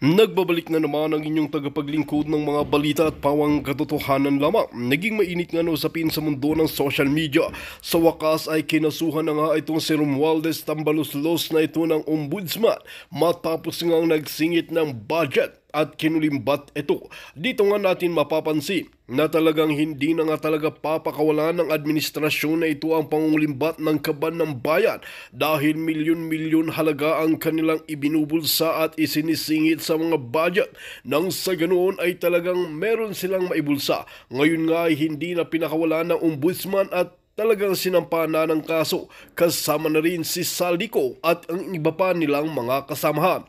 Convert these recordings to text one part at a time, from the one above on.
Nagbabalik na naman ang inyong tagapaglingkod ng mga balita at pawang katotohanan lamang. Naging mainit nga na usapin sa mundo ng social media. Sa wakas ay kinasuhan na nga itong si Romualdez Tambaloslos na ito ng ombudsman matapos nga nagsingit ng budget at kinulimbat ito. Dito nga natin mapapansin na talagang hindi na nga talaga papakawalan ng administrasyon na ito ang pangulimbat ng kaban ng bayan dahil milyon-milyon halaga ang kanilang ibinubulsa at isinisingit sa mga budget. Nang sa ganoon ay talagang meron silang maibulsa. Ngayon nga ay hindi na pinakawalan ng ombudsman at talagang sinampa na ng kaso kasama na rin si Saldico at ang iba pa nilang mga kasamahan.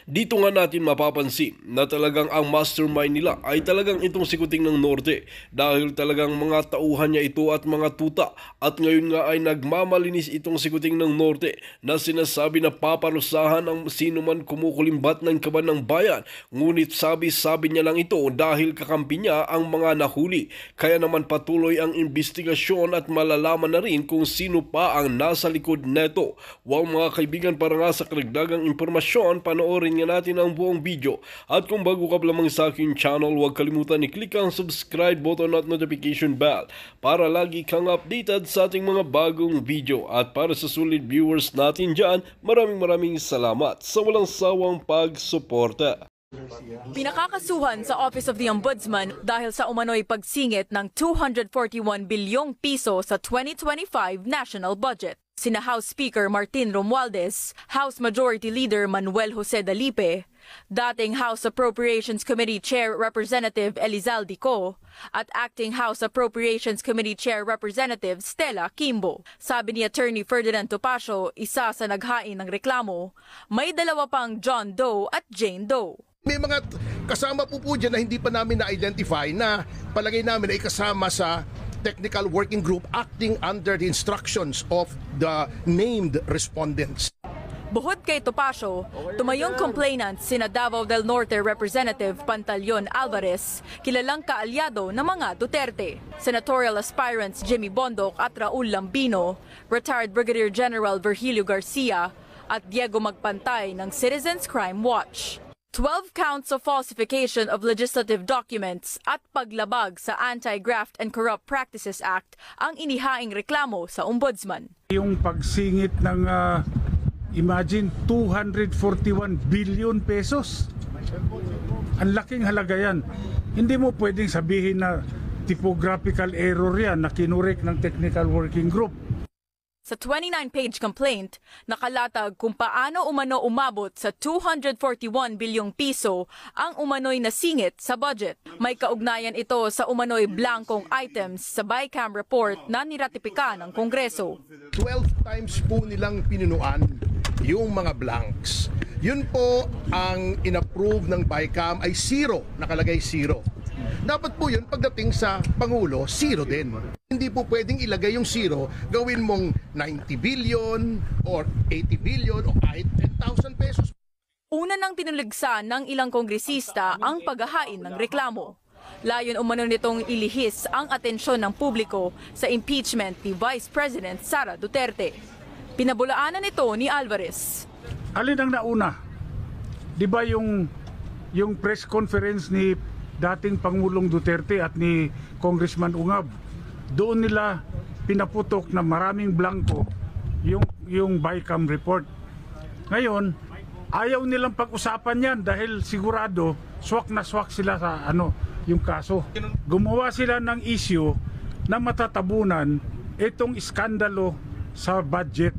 Dito nga natin mapapansin na talagang ang mastermind nila ay talagang itong si Kuting ng Norte dahil talagang mga tauhan niya ito at mga tuta at ngayon nga ay nagmamalinis itong si Kuting ng Norte na sinasabi na paparusahan ang sino man kumukulimbat ng kaban ng bayan, ngunit sabi niya lang ito dahil kakampi niya ang mga nahuli. Kaya naman patuloy ang investigasyon at malalaman na rin kung sino pa ang nasa likod neto. Wow mga kaibigan, para nga sa karagdagang impormasyon, panoorin nga natin ang buong video. At kung bago ka pa lamang sa aking channel, huwag kalimutan i-click ang subscribe button at notification bell para lagi kang updated sa ating mga bagong video. At para sa solid viewers natin dyan, maraming salamat sa walang sawang pagsuporta. Pinakakasuhan sa Office of the Ombudsman dahil sa umano'y pagsingit ng 241 bilyong piso sa 2025 national budget. Sina House Speaker Martin Romualdez, House Majority Leader Manuel Jose Dalipe, dating House Appropriations Committee Chair Representative Elizalde Co, at Acting House Appropriations Committee Chair Representative Stella Kimbo. Sabi ni Attorney Ferdinand Topacio, isa sa naghain ng reklamo, may dalawa pang John Doe at Jane Doe. May mga kasama po dyan na hindi pa namin na-identify na palagay namin ay kasama sa technical working group acting under the instructions of the named respondents. Buhod kay Topacio, tumayong complainant sina Davao del Norte Representative Pantaleon Alvarez, kilalang kaalyado ng mga Duterte, senatorial aspirants Jimmy Bondoc at Raul Lambino, retired Brigadier General Virgilio Garcia at Diego Magpantay ng Citizens Crime Watch. 12 counts of falsification of legislative documents at paglabag sa Anti-Graft and Corrupt Practices Act ang inihaing reklamo sa ombudsman. Yung pagsingit ng imagine 241 billion pesos. Ang laking halaga yan. Hindi mo pwedeng sabihin na typographical error yan na kinurek ng technical working group. Sa 29-page complaint, nakalatag kung paano umano umabot sa 241 bilyong piso ang umano'y nasingit sa budget. May kaugnayan ito sa umano'y blankong items sa BICAM report na niratipika ng Kongreso. 12 times po nilang pinunuan yung mga blanks. Yun po ang inapprove ng BICAM ay zero, nakalagay zero. Dapat po yun pagdating sa Pangulo, zero din. Hindi po pwedeng ilagay yung zero, gawin mong 90 billion or 80 billion o kahit 10,000 pesos. Una nang tinuligsa ng ilang kongresista ang paghahain ng reklamo. Layon umano nitong ilihis ang atensyon ng publiko sa impeachment ni Vice President Sara Duterte. Pinabulaanan ito ni Alvarez. Alin ang nauna? Di ba yung press conference ni dating Pangulong Duterte at ni Congressman Ungab, doon nila pinaputok na maraming blanco yung BICAM report. Ngayon, ayaw nilang pag-usapan yan dahil sigurado swak na swak sila sa yung kaso. Gumawa sila ng issue na matatabunan itong iskandalo sa budget.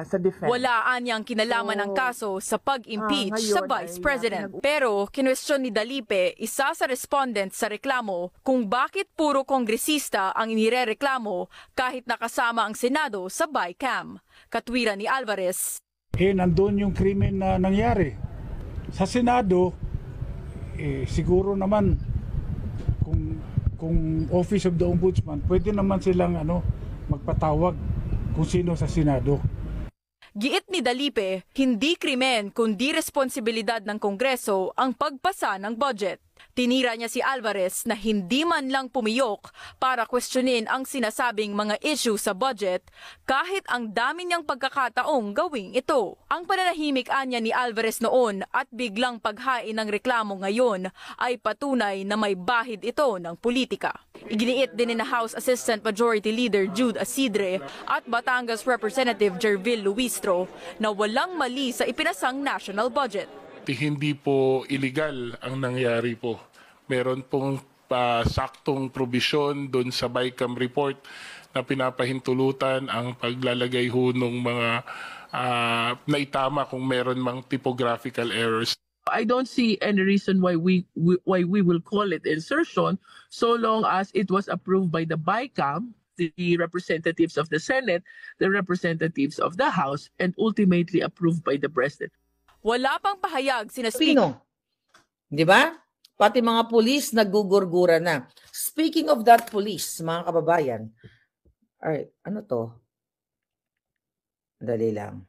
Sa defense. Wala anyang kinalaman ng kaso sa pag-impeach sa Vice President. Pero kinwestiyon ni Dalipe, isa sa respondent sa reklamo, kung bakit puro kongresista ang inirereklamo kahit nakasama ang Senado sa BICAM. Katwiran ni Alvarez. Nandun yung krimen na nangyari. Sa Senado, siguro naman kung Office of the Ombudsman, pwede naman silang magpatawag kung sino sa Senado. Giit ni Dalipe, hindi krimen kundi responsibilidad ng Kongreso ang pagpasa ng budget. Tinira niya si Alvarez na hindi man lang pumiyok para questionin ang sinasabing mga issue sa budget kahit ang dami niyang pagkakataong gawing ito. Ang pananahimik anya ni Alvarez noon at biglang paghain ng reklamo ngayon ay patunay na may bahid ito ng politika. Iginiit din ni na House Assistant Majority Leader Jude Asidre at Batangas Representative Jervil Luistro na walang mali sa ipinasang national budget. Hindi po illegal ang nangyari po. Meron pong saktong provision doon sa BICAM report na pinapahintulutan ang paglalagay ho ng mga naitama kung meron mang typographical errors. I don't see any reason why we will call it insertion so long as it was approved by the BICAM, the representatives of the Senate, the representatives of the House, and ultimately approved by the President. Wala pang pahayag sina Pino. Di ba? Pati mga pulis nagugurgura na. Speaking of that police, mga kababayan. Alright, ano to? Dali lang.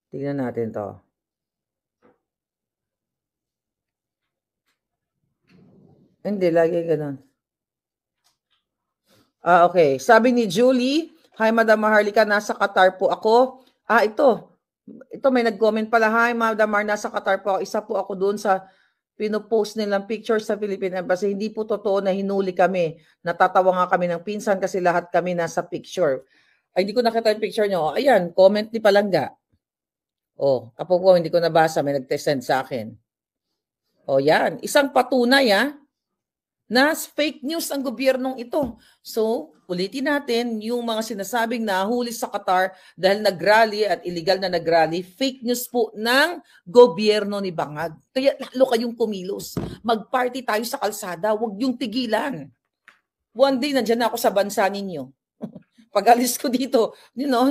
Tingnan natin to. Hindi, lagi ganun. Okay. Sabi ni Julie, hi Madam Maharlika, nasa Qatar po ako. Ito may nag-comment pala, hi Madam Mar, nasa Qatar po ako. Isa po ako doon sa pinopost nilang picture sa Philippine Embassy. Hindi po totoo na hinuli kami. Natatawa nga kami ng pinsan kasi lahat kami nasa picture. Ay, hindi ko nakita yung picture nyo. Ayan, comment ni Palangga. Kapag po hindi ko nabasa, may nag-send sa akin. Yan. Isang patunay na fake news ang gobyernong ito. So, ulitin natin yung mga sinasabing nahuli sa Qatar dahil nag-rally at illegal na nag-rally, fake news po ng gobyerno ni Bangag. Kaya lalo kayong kumilos. Mag-party tayo sa kalsada, huwag yung tigilan. One day, nandyan ako sa bansa ninyo. Pag alis ko dito,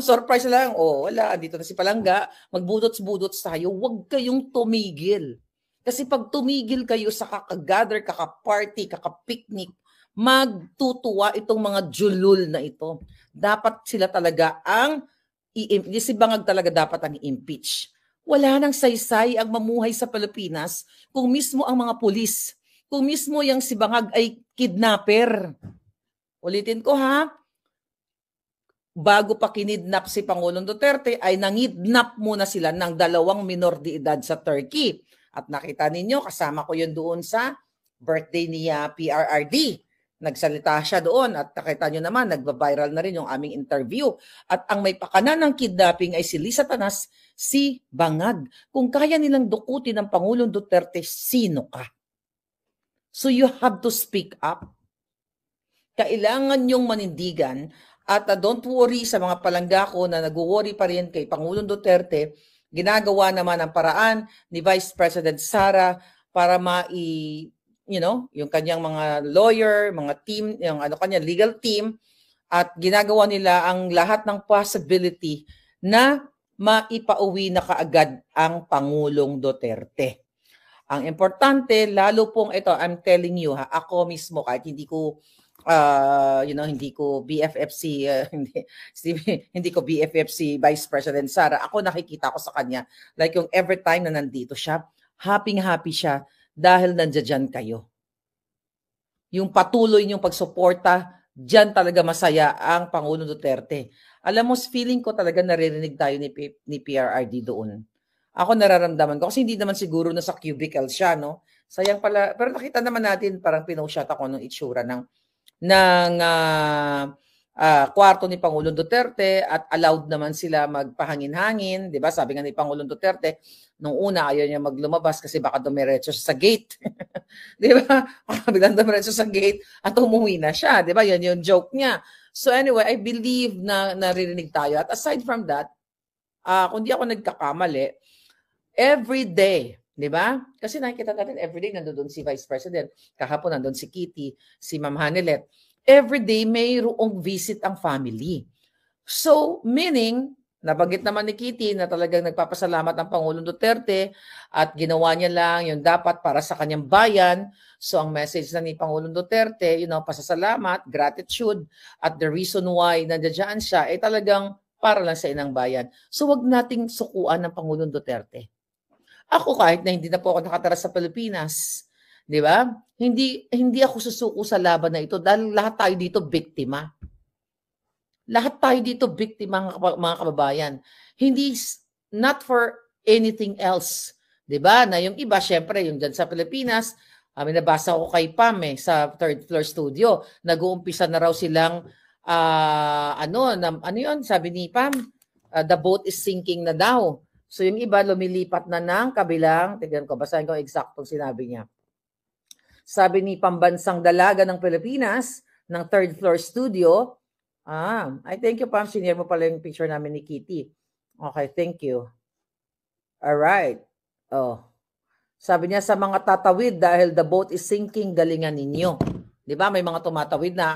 surprise lang. Wala, dito na si Palangga, magbudots-budots tayo. Huwag kayong tumigil. Kasi pag tumigil kayo sa kakagather, kakaparty, kakapiknik, magtutuwa itong mga julul na ito. Dapat sila talaga si Bangag talaga dapat ang i-impeach. Wala nang saysay ang mamuhay sa Pilipinas kung mismo ang mga pulis, kung mismo yung si Bangag ay kidnapper. Ulitin ko bago pa kinidnap si Pangulong Duterte ay nangidnap muna sila ng 2 minor de edad sa Turkey. At nakita ninyo, kasama ko yun doon sa birthday ni PRRD. Nagsalita siya doon at nakita nyo naman, nagba-viral na rin yung aming interview. At ang may pakana ng kidnapping ay si Lisa Tanas, si Bangag. Kung kaya nilang dukutin ng Pangulong Duterte, sino ka? So you have to speak up. Kailangan nyong manindigan at don't worry sa mga palangga ko na nag-worry pa rin kay Pangulong Duterte. Ginagawa naman ang paraan ni Vice President Sara para yung kanyang mga lawyer, mga team, yung kanya legal team, at ginagawa nila ang lahat ng possibility na maipauwi na kaagad ang Pangulong Duterte. Ang importante, lalo pong ito, I'm telling you, ako mismo, kahit hindi ko hindi ko BFFC hindi ko BFFC Vice President Sara. Ako nakikita ko sa kanya like yung every time na nandito siya, happy siya dahil nandiyan kayo. Yung patuloy niyong pagsuporta, diyan talaga masaya ang Pangulong Duterte. Alam mo, feeling ko talaga naririnig tayo ni PRRD doon. Ako nararamdaman ko kasi hindi naman siguro na sa cubicle siya, no? Sayang pala, pero nakita naman natin parang pinoshot ako ng itsura ng kwarto ni Pangulong Duterte at allowed naman sila magpahangin-hangin, 'di ba? Sabi nga ni Pangulong Duterte, nung una ayaw niya maglumabas kasi baka dumiretso sa gate. 'Di ba? Biglang dumiretso sa gate at umuwi na siya, 'di ba? 'Yan yung joke niya. So anyway, I believe na naririnig tayo. At aside from that, kung di ako nagkakamali, every day, di ba? Kasi nakikita natin everyday nandoon si Vice President. Kahapon nandoon si Kitty, si Ma'am Hanelet. Everyday mayroong visit ang family. So, meaning, nabanggit naman ni Kitty na talagang nagpapasalamat ang Pangulong Duterte at ginawa niya lang yung dapat para sa kanyang bayan. So, ang message na ni Pangulong Duterte, pasasalamat, gratitude, at the reason why nandiyan siya ay talagang para lang sa inang bayan. So, wag nating sukuan ng Pangulong Duterte. Ako kahit na hindi na po ako nakatira sa Pilipinas, 'di ba? Hindi ako susuko sa laban na ito dahil lahat tayo dito biktima. Lahat tayo dito biktima mga kababayan. Hindi not for anything else. 'Di ba? Na yung iba syempre yung diyan sa Pilipinas, may nabasa ko kay Pam sa third floor studio, nag-uumpisa na raw silang ano yun, sabi ni Pam, the boat is sinking na daw. So yung iba lumilipat na ng kabilang, tignan ko, basahin ko eksaktong sinabi niya. Sabi ni Pambansang Dalaga ng Pilipinas, ng third floor studio, I thank you Pam, sinare mo pala yung picture namin ni Kitty. Okay, thank you. Alright. Sabi niya sa mga tatawid dahil the boat is sinking, galingan ninyo. 'Di ba? May mga tumatawid na.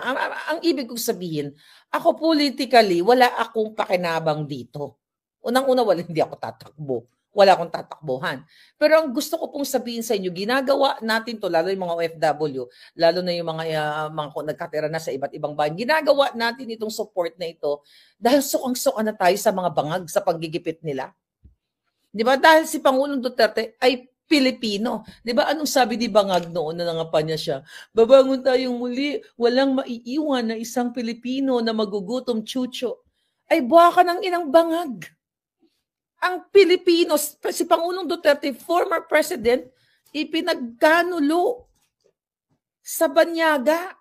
Ang ibig kong sabihin, ako politically, wala akong pakinabang dito. Unang-una, hindi ako tatakbo. Wala akong tatakbuhan. Pero ang gusto ko pong sabihin sa inyo, ginagawa natin to, lalo yung mga OFW, lalo na yung mga nagkatira na sa iba't ibang bayan, ginagawa natin itong support na ito dahil sukang-suka na tayo sa mga bangag sa paggigipit nila. 'Di ba? Dahil si Pangulong Duterte ay Pilipino. 'Di ba? Anong sabi ni Bangag noon na nangapanya siya? Babangon tayong muli, walang maiiwan na isang Pilipino na magugutom chucho. Ay buha ka ng inang Bangag. Ang Pilipino, si Pangulong Duterte, former president, ipinagkanulo sa banyaga.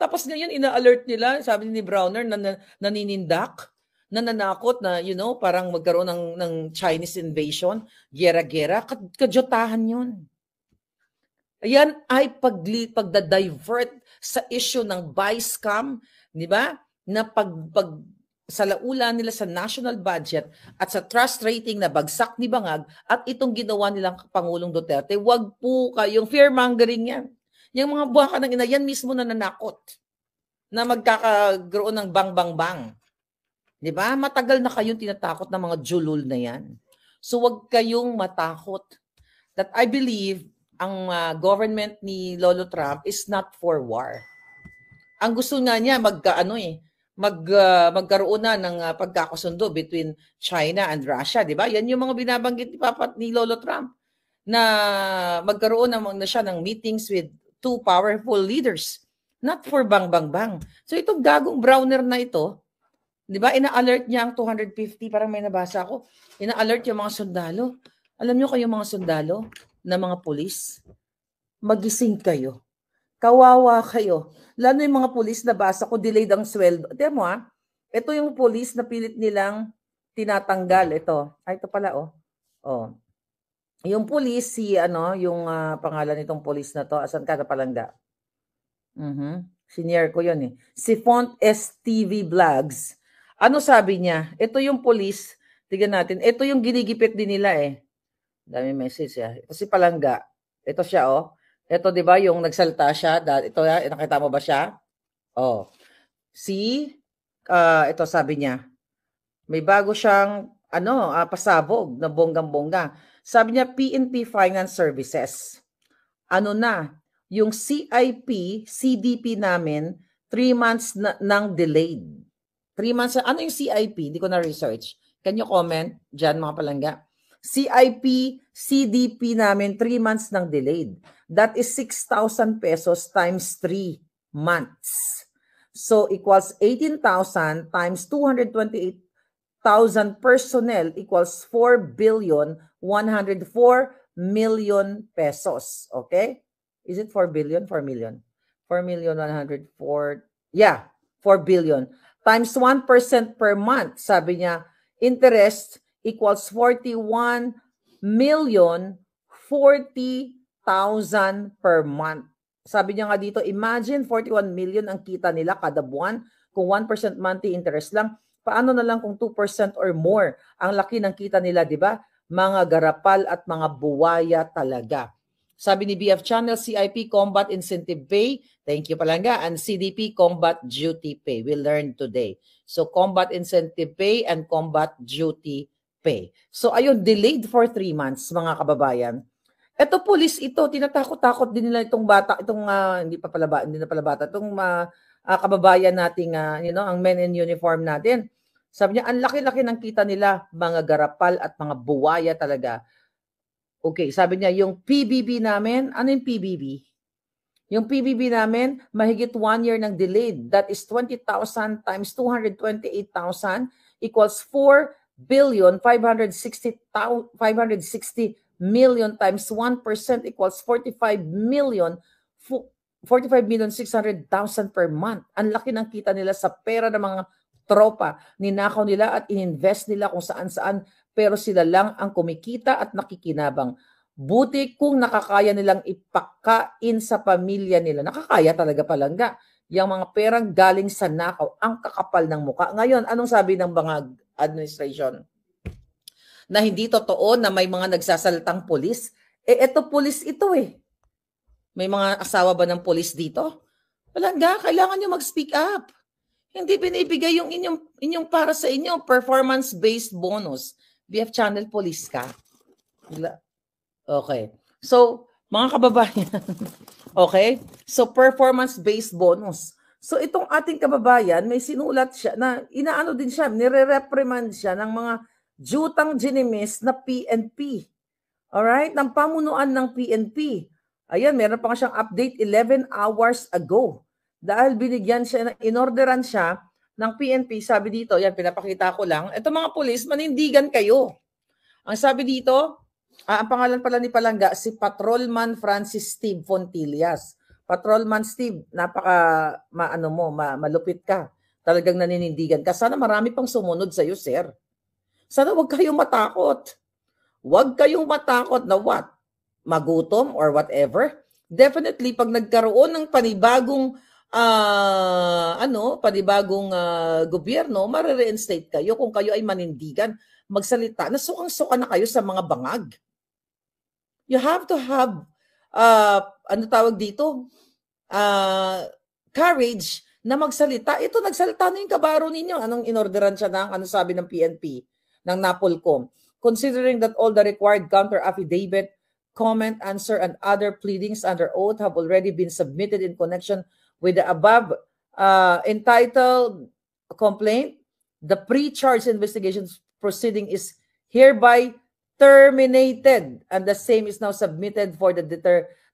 Tapos ngayon ina-alert nila, sabi ni Browner, na naninindak, nananakot na, parang magkaroon ng Chinese invasion, gera-gera, kadyotahan yun. Ayan ay pagda-divert sa issue ng buy scam, di ba? Na salaula nila sa national budget at sa trust rating na bagsak ni Bangag at itong ginawa nilang Pangulong Duterte, wag po kayong fear-mongering yan. Yung mga buha ka ng ina, yan mismo nananakot na magkakaroon ng bang-bang-bang. Di ba? Matagal na kayong tinatakot ng mga julul na yan. So wag kayong matakot. That I believe ang government ni Lolo Trump is not for war. Ang gusto nga niya magkaroon na ng pagkakasundo between China and Russia, di ba? Yan yung mga binabanggit ni Lolo Trump na magkaroon na siya ng meetings with two powerful leaders, not for bang-bang-bang. So itong gagong Browner na ito, di ba, ina-alert niya ang 250, parang may nabasa ako, ina-alert yung mga sundalo. Alam niyo kayong mga sundalo na mga pulis, magising kayo. Kawawa kayo. Lalo yung mga pulis na basa ko, delayed ang sweldo. Tignan mo ito yung pulis na pilit nilang tinatanggal. Ito pala Yung pulis, yung pangalan nitong pulis na to, asan ka na palangga? Senior ko yun Si Font STV Vlogs. Ano sabi niya? Ito yung pulis, tignan natin. Ito yung ginigipit din nila Dami message Ito si Palangga. Ito siya Ito, di ba, yung nagsalita siya. Ito, nakita mo ba siya? Ito sabi niya. May bago siyang, pasabog na bonggang-bongga. Sabi niya, PNP Finance Services. Yung CIP, CDP namin, 3 months nang delayed. 3 months, ano yung CIP? Hindi ko na-research. Can you comment dyan, mga palangga? CIP, CDP namin, 3 months nang delayed. That is 6,000 pesos times 3 months. So, equals 18,000 times 228,000 personnel equals 4,104 million pesos. Okay? Is it 4 billion? 4 million. 4,104. Yeah, 4 billion. Times 1% per month. Sabi niya, interest equals 41,040,000 per month. Sabi niya nga dito, imagine 41 million ang kita nila kada buwan. Kung 1% monthly interest lang, paano na lang kung 2% or more? Ang laki ng kita nila, di ba? Mga garapal at mga buwaya talaga. Sabi ni BF Channel, CIP Combat Incentive Pay, thank you Palangga, and CDP Combat Duty Pay. We learned today. So Combat Incentive Pay and Combat Duty Pay. So ayun, delayed for 3 months mga kababayan. Ito pulis ito, tinatakot-takot din nila itong bata, hindi na pala bata, itong kababayan nating, ang men in uniform natin. Sabi niya, ang laki-laki ng kita nila, mga garapal at mga buwaya talaga. Okay, sabi niya, yung PBB namin, ano yung PBB? Yung PBB namin, mahigit 1 year ng delayed. That is 20,000 times 228,000 equals 4,560 million times 1% equals 45,600,000 per month. Ang laki ng kita nila sa pera ng mga tropa. Ninakaw nila at ininvest nila kung saan-saan, pero sila lang ang kumikita at nakikinabang. Buti kung nakakaya nilang ipakain sa pamilya nila. Nakakaya talaga palangga. Yung mga perang galing sa nakaw, ang kakapal ng muka. Ngayon, anong sabi ng mga administration? Na hindi totoo na may mga nagsasaltang pulis? Eto pulis ito eh. May mga asawa ba ng pulis dito? Palangga, kailangan nyo mag-speak up. Hindi binibigay yung inyong para sa inyo, performance-based bonus. BF Channel Police ka. Okay. So, mga kababayan, okay? So, performance-based bonus. So, itong ating kababayan, may sinulat siya na inaano din siya, nire-reprimand siya ng mga jutang ginimis na PNP. Alright? Ng pamunuan ng PNP. Ayan, meron pa siyang update 11 hours ago. Dahil binigyan siya, inorderan siya ng PNP, sabi dito, yan, pinapakita ko lang, ito mga pulis, manindigan kayo. Ang sabi dito, ang pangalan pala ni Palangga, si Patrolman Francis Steve Fontillas. Patrolman Steve, napaka malupit ka. Talagang naninindigan ka. Sana marami pang sumunod sa iyo, sir. Sana wag kayong matakot. Wag kayong matakot na what? Magutom or whatever. Definitely, pag nagkaroon ng panibagong gobyerno, mare-reinstate kayo kung kayo ay manindigan, magsalita. Nasukang-suka na kayo sa mga bangag. You have to have courage na magsalita. Ito, nagsalita na yung kabaro ninyo. Anong inorderan siya ng, ano sabi ng PNP, ng NAPOLCOM? Considering that all the required counter-affidavit, comment, answer, and other pleadings under oath have already been submitted in connection with the above entitled complaint, the pre-charge investigation proceeding is hereby terminated, and the same is now submitted for the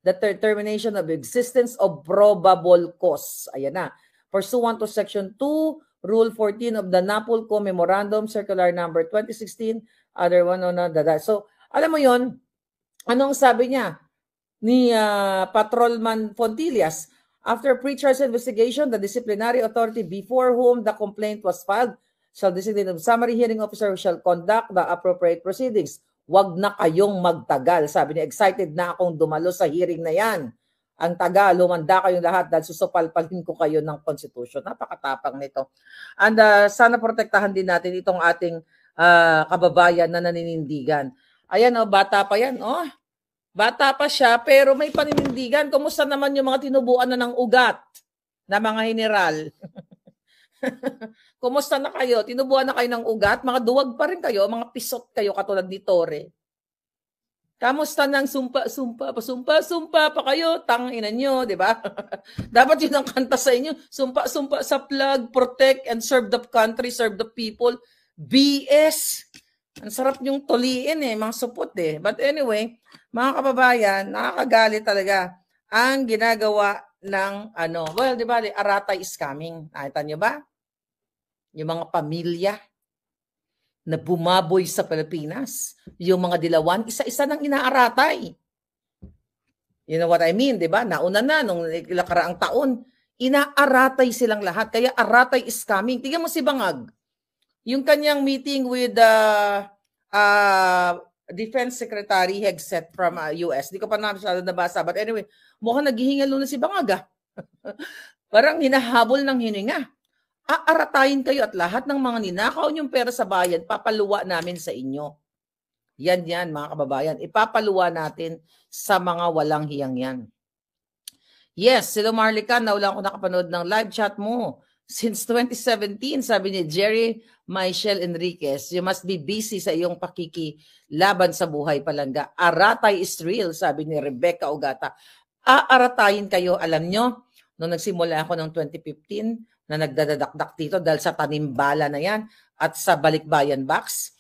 determination of existence of probable cause. Ayan na. Pursuant to Section 2, Rule 14 of the NAPOLCOM Memorandum Circular Number 2016, other one on that. So, alam mo yon, anong sabi niya ni Patrolman Fontillas? After pre-charge investigation, the disciplinary authority before whom the complaint was filed shall designate a summary hearing officer who shall conduct the appropriate proceedings. Wag na kayong magtagal. Sabi niya, excited na akong dumalo sa hearing na yan. Ang tagal, lumanda kayong lahat dahil susupalpalin ko kayo ng Constitution. Napakatapang nito. And sana protektahan din natin itong ating kababayan na naninindigan. Ayan, bata pa yan. Bata pa siya, pero may paninindigan. Kumusta naman yung mga tinubuan na ng ugat na mga general? Kumusta na kayo? Tinubuan na kayo ng ugat? Mga duwag pa rin kayo, mga pisot kayo katulad ni Tore. Kamusta nang sumpa pa kayo? Tangina nyo, di ba? Dapat yun ang kanta sa inyo. Sumpa sa flag, protect and serve the country, serve the people. BS! Ang sarap nyong tuliin mga supot But anyway, mga kababayan, nakakagalit talaga ang ginagawa ng well, di ba, Aratay is coming. Nakita nyo ba? Yung mga pamilya na bumaboy sa Pilipinas, yung mga dilawan, isa-isa nang inaaratay. You know what I mean, di ba? Nauna na, nung nakaraang taon, inaaratay silang lahat. Kaya Aratay is coming. Tingnan mo si Bangag. Yung kanyang meeting with Defense Secretary Hegseth from US. Di ko pa masyado nabasa. But anyway, mukhang naghihingalo na si Bangag. Parang hinahabol ng hininga. Aaratayin kayo at lahat ng mga ninakaw niyong pera sa bayan, papaluwa namin sa inyo. Yan, mga kababayan. Ipapaluwa natin sa mga walang hiyang yan. Yes, si Marlica, wala ako nakapanood ng live chat mo. Since 2017, sabi ni Jerry Michelle Enriquez, you must be busy sa iyong pakikilaban sa buhay, Palangga. Aratay is real, sabi ni Rebecca Ogata. Aaratayin kayo, alam nyo, nung nagsimula ako ng 2015, na nagdadadakdak dito dahil sa tanimbala na yan at sa balikbayan box,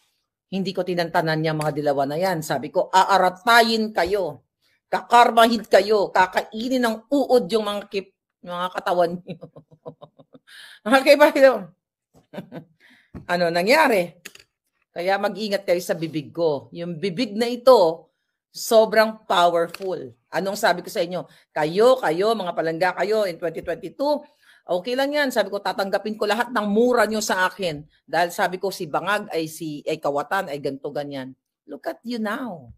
Hindi ko tinantanan niya mga dilawan na yan. Sabi ko, aaratayin kayo. Kakarmahin kayo. Kakainin ng uod yung mga katawan niyo. Okay ba yun? Ano nangyari? Kaya mag-ingat kayo sa bibig ko. Yung bibig na ito, sobrang powerful. Anong sabi ko sa inyo? Kayo, mga palangga kayo in 2022, okay lang yan. Sabi ko, tatanggapin ko lahat ng mura nyo sa akin. Dahil sabi ko, si Bangag ay Kawatan ay ganto ganyan. Look at you now.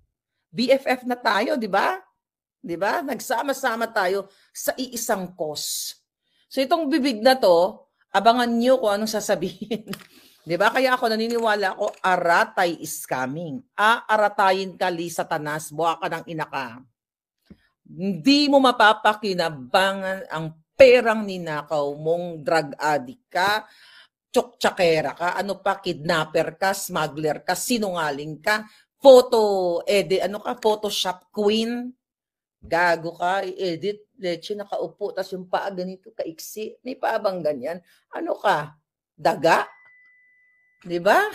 BFF na tayo, di ba? Di ba? Nagsama-sama tayo sa iisang cause. So itong bibig na to, abangan nyo kung anong sasabihin. Di ba? Kaya ako naniniwala ako, aratay is coming. Aaratayin ka, Li Satanas, buha ka ng ina ka. Hindi mo mapapakinabangan ang perang ninakaw mong drug addict ka, tsuktsakera ka, ano pa, kidnapper ka, smuggler ka, sinungaling ka, Photoshop queen, gago ka, i-edit, leche, nakaupo, tas yung paa ganito, kaiksi, may paa bang ganyan? Ano ka? Daga? Diba?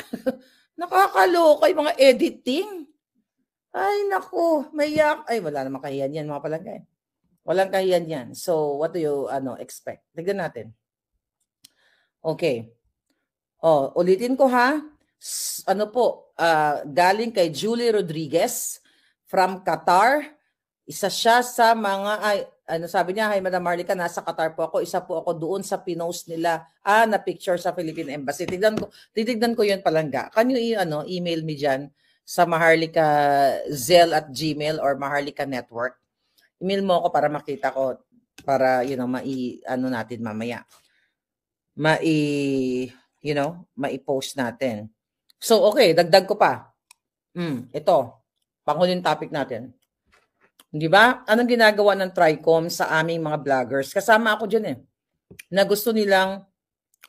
Nakakaloka yung mga editing. Ay, naku, mayak. Ay, wala namang kahiyan yan, mga palangga. Walang kahiyan yan. So, what do you expect? Tignan natin. Okay. Ulitin ko ha. Galing kay Julie Rodriguez from Qatar. Isa siya sa mga, sabi niya, hi Madam Marlica, nasa Qatar po ako. Isa po ako doon sa pinost nila, na picture sa Philippine Embassy. Titignan ko yun palangga. Can you email me dyan sa Maharlika Zelle at Gmail or Maharlika Network? Email mo ako para makita ko, para, natin mamaya. Mai-post natin. So, okay, dagdag ko pa. Ito, panghuling topic natin. Di ba? Anong ginagawa ng TRICOM sa aming mga vloggers? Kasama ako dyan na gusto nilang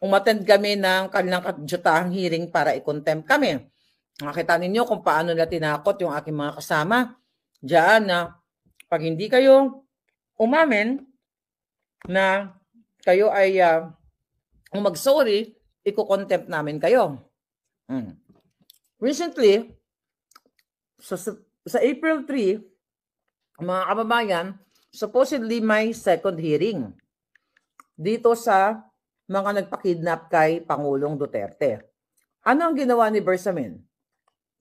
umattend kami ng kanilang kadyutahang hearing para i-contempt kami. Nakita ninyo kung paano nila tinakot yung aking mga kasama. Diyan na pag hindi kayo umamin na kayo ay mag-sorry, i-contempt namin kayo. Recently, sa April 3, mga kababayan, supposedly may second hearing dito sa mga nagpakidnap kay Pangulong Duterte. Ano ang ginawa ni Bersamin?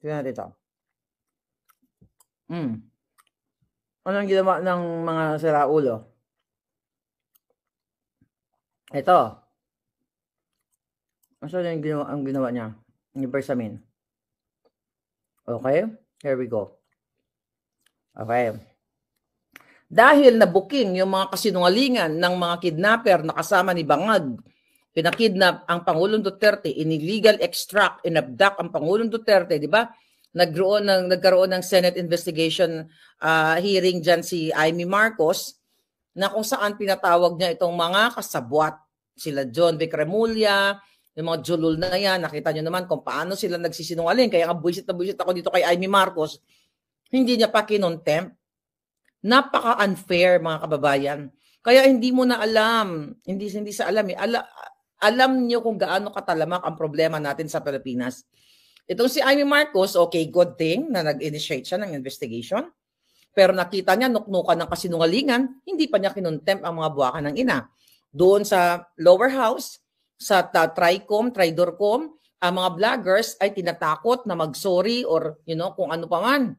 Tingnan natin ito. Ano ang ginawa ng mga siraulo? Ito. Ano ang ginawa niya ni Bersamin? Okay, here we go. Okay. Dahil nabuking yung mga kasinungalingan ng mga kidnapper na kasama ni Bangag, pinakidnap ang Pangulong Duterte, in-illegal extract, inabduct ang Pangulong Duterte, di ba? Nagkaroon ng Senate investigation hearing dyan si Amy Marcos, na kung saan pinatawag niya itong mga kasabwat. Sila John Vic Remulla, yung mga julul na yan, nakita nyo naman kung paano sila nagsisinungaling. Kaya nga buisit ako dito kay Amy Marcos, hindi niya pa kinontempt. Napaka-unfair, mga kababayan. Kaya hindi mo na alam, hindi sa alam alam niyo kung gaano katalamak ang problema natin sa Pilipinas. Itong si Amy Marcos, okay, good thing na nag-initiate siya ng investigation. Pero nakita niya, nuknukan ng kasinungalingan, hindi pa niya kinontempt ang mga buwakan ng ina. Doon sa lower house, sa TRICOM, Tridorcom, ang mga vloggers ay tinatakot na mag-sorry or kung ano pa man.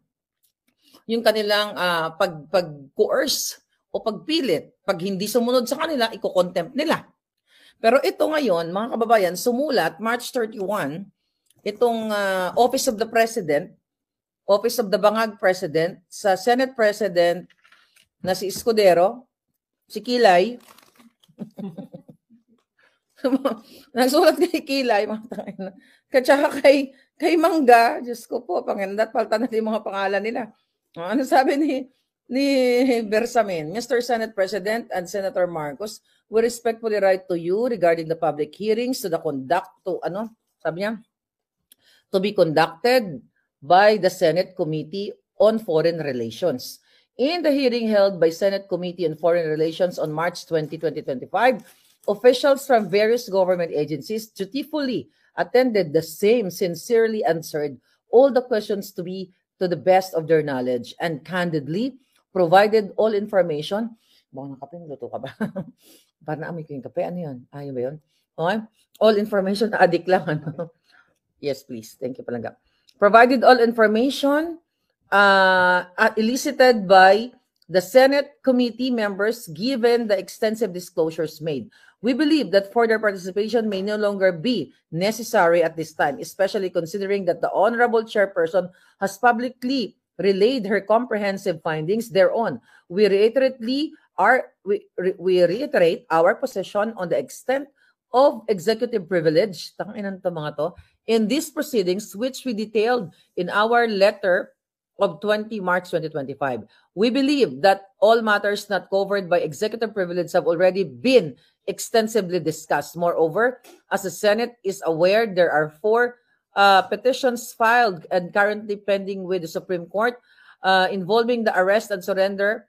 Yung kanilang pag-coerce o pagpilit, pag hindi sumunod sa kanila, iko-contempt nila. Pero ito ngayon, mga kababayan, sumulat March 31, itong Office of the President, Office of the Bangag President, sa Senate President na si Escudero, si Kilay, nagsulat kay Kilay, katsaka kay Mangga, Diyos ko po, Panginoon, paltan natin yung mga pangalan nila. Ano sabi ni Bersamin? Mr. Senate President and Senator Marcos, we respectfully write to you regarding the public hearings to be conducted by the Senate Committee on Foreign Relations. In the hearing held by Senate Committee on Foreign Relations on March 20, 2025, officials from various government agencies dutifully attended the same, sincerely answered all the questions to be to the best of their knowledge and candidly provided all information. Baka ng kape, luto ka ba? Para naamoy ko yung kape. Ano yun? Ayun ba yun? Okay? All information, adik lang. Ano? Yes, please. Thank you, Palangga. Provided all information elicited by the Senate committee members given the extensive disclosures made. We believe that further participation may no longer be necessary at this time, especially considering that the Honorable Chairperson has publicly relayed her comprehensive findings thereon. We reiterate our position on the extent of executive privilege in these proceedings, which we detailed in our letter of 20 March 2025. We believe that all matters not covered by executive privilege have already been extensively discussed. Moreover, as the Senate is aware, there are 4 petitions filed and currently pending with the Supreme Court involving the arrest and surrender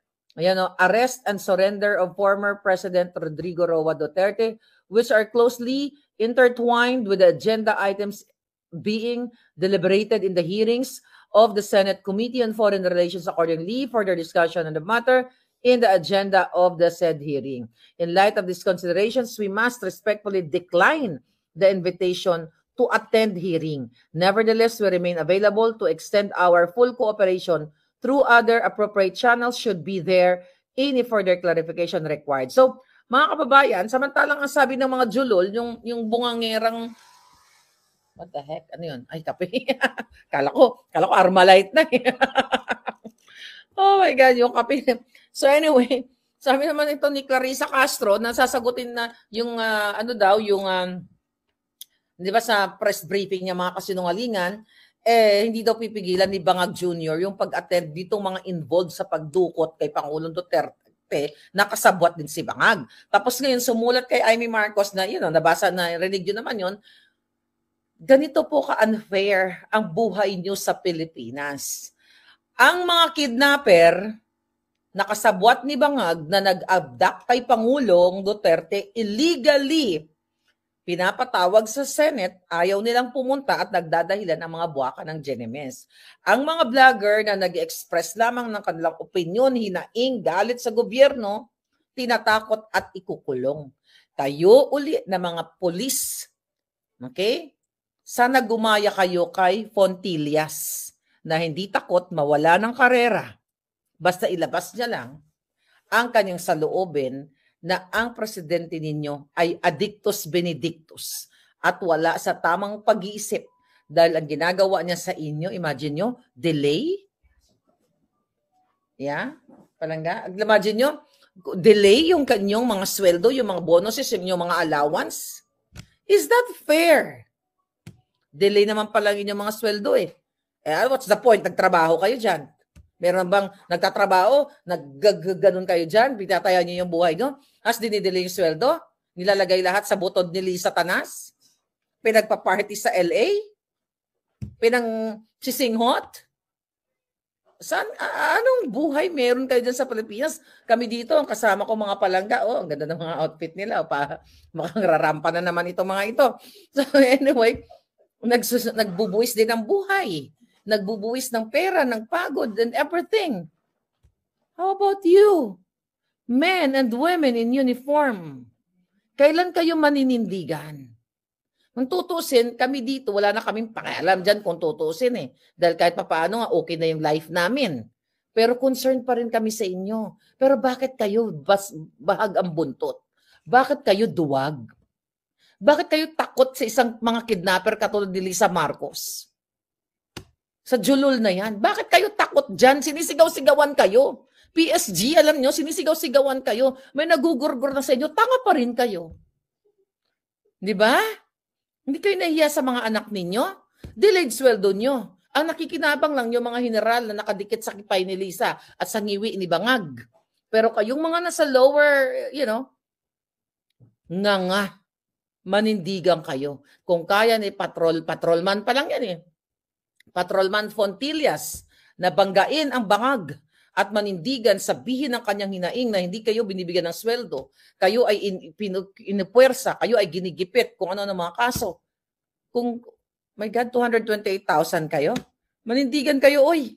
of former President Rodrigo Roa Duterte, which are closely intertwined with the agenda items being deliberated in the hearings of the Senate Committee on Foreign Relations. Accordingly, further discussion on the matter in the agenda of the said hearing. In light of these considerations, we must respectfully decline the invitation to attend hearing. Nevertheless, we remain available to extend our full cooperation through other appropriate channels should be there any further clarification required. So, mga kababayan, samantalang ang sabi ng mga julol, yung bungangerang, what the heck? Ano yun? Ay, kape. Kala ko Armalite na. Oh my God, yung kape. So anyway, sabi naman ito ni Clarissa Castro, na sasagutin na yung, di ba sa press briefing niya mga kasinungalingan, hindi daw pipigilan ni Bangag Jr. yung pag-attend ditong mga involved sa pagdukot kay Pangulong Duterte, nakasabwat din si Bangag. Tapos ngayon sumulat kay Amy Marcos na, nabasa na, rinig yun naman yun, ganito po ka-unfair ang buhay nyo sa Pilipinas. Ang mga kidnapper, nakasabwat ni Bangag na nag-abduct kay Pangulong Duterte illegally, pinapatawag sa Senate, ayaw nilang pumunta at nagdadahilan ng mga buwaka ng GNMS. Ang mga vlogger na nag-express lamang ng kanilang opinyon, hinaing, galit sa gobyerno, tinatakot at ikukulong. Kayo uli na mga pulis, okay? Sana gumaya kayo kay Fontillas na hindi takot mawala ng karera. Basta ilabas niya lang ang kanyang saloobin na ang presidente ninyo ay addictus benedictus at wala sa tamang pag-iisip dahil ang ginagawa niya sa inyo, imagine nyo, delay. Yeah? Palangga? Imagine nyo, delay yung kanyong mga sweldo, yung mga bonuses, yung mga allowance. Is that fair? Delay naman pala inyong mga sweldo eh. What's the point? Nagtrabaho kayo dyan. Meron bang nagtatrabaho, naggaganon kayo dyan, pinataya niyo yung buhay nyo, as dinidelay yung sweldo, nilalagay lahat sa butod ni Lisa Tanas, pinagpa-party sa LA, pinang sisinghot. Anong buhay meron kayo dyan sa Pilipinas? Kami dito, ang kasama ko mga palangga, ang ganda ng mga outfit nila, makangrarampa na naman itong mga ito. So anyway, nagbubuwis din ng buhay. Nagbubuwis ng pera, ng pagod, and everything. How about you? Men and women in uniform. Kailan kayo maninindigan? Kung tutusin, kami dito, wala na kaming pakialam dyan kung tutusin eh. Dahil kahit papaano nga, okay na yung life namin. Pero concerned pa rin kami sa inyo. Pero bakit kayo bahag ang buntot? Bakit kayo duwag? Bakit kayo takot sa isang mga kidnapper katulad ni Lisa Marcos? Sa julol na yan. Bakit kayo takot dyan? Sinisigaw-sigawan kayo. PSG, alam nyo, sinisigaw-sigawan kayo. May nagugurgur na sa inyo. Tanga pa rin kayo. Di ba? Hindi kayo nahiya sa mga anak ninyo? Delayed sweldo nyo. Ang nakikinabang lang yung mga general na nakadikit sa kipay ni Lisa at sa ngiwi ni Bangag. Pero kayong mga nasa lower, nga, manindigan kayo. Kung kaya ni patrolman pa lang yan eh. Patrolman Fontillas na banggain ang Bangag at manindigan, sabihin ng kanyang hinaing na hindi kayo binibigyan ng sweldo. Kayo ay inipuwersa, kayo ay ginigipit kung ano ng mga kaso. Kung, my God, 228,000 kayo? Manindigan kayo, oy.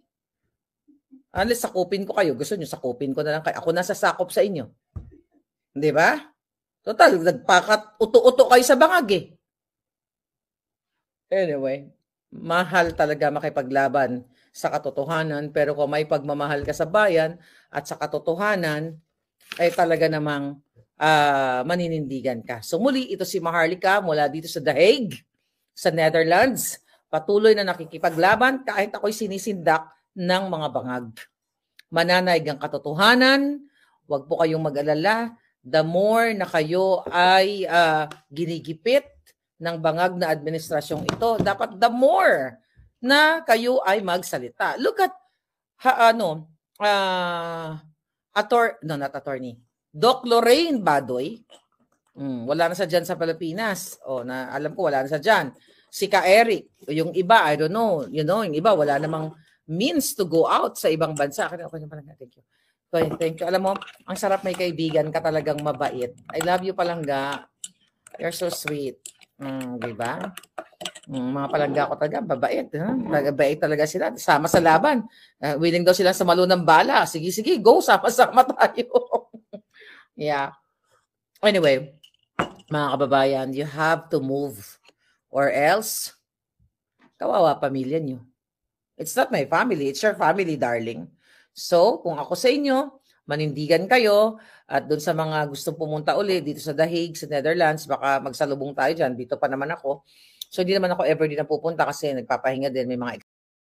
Alis, sakupin ko kayo. Gusto nyo, sakupin ko na lang kayo. Ako na sasakop sa inyo. Di ba? Total, nagpakat uto-uto kayo sa bangag eh. Anyway, mahal talaga makipaglaban sa katotohanan, pero kung may pagmamahal ka sa bayan at sa katotohanan, ay talaga namang maninindigan ka. So muli, ito si Maharlika mula dito sa The Hague, sa Netherlands. Patuloy na nakikipaglaban kahit ako'y sinisindak ng mga bangag. Mananaig ang katotohanan, huwag po kayong mag-alala. The more na kayo ay ginigipit ng bangag na administrasyong ito, dapat the more na kayo ay magsalita. Look at Doc Lorraine Badoy. Wala na sa dyan sa Pilipinas. Alam ko wala na sa dyan. Si Ka Eric, yung iba, I don't know, yung iba wala namang means to go out sa ibang bansa. Thank you. Thank you. Alam mo, ang sarap may kaibigan ka talagang mabait. I love you, Palangga. You're so sweet. Diba? Mga palangga ko talaga, mabait. Mabait talaga sila. Sama sa laban. Willing daw sila sa malo ng bala. Sige, go. Sama-sama tayo. Yeah. Anyway, mga kababayan, you have to move. Or else, kawawa pamilya nyo. It's not my family. It's your family, darling. So, kung ako sa inyo, manindigan kayo at doon sa mga gustong pumunta uli dito sa The Hague, sa Netherlands, baka magsalubong tayo dyan. Dito pa naman ako. So, hindi naman ako ever din na pupunta kasi nagpapahinga din. May mga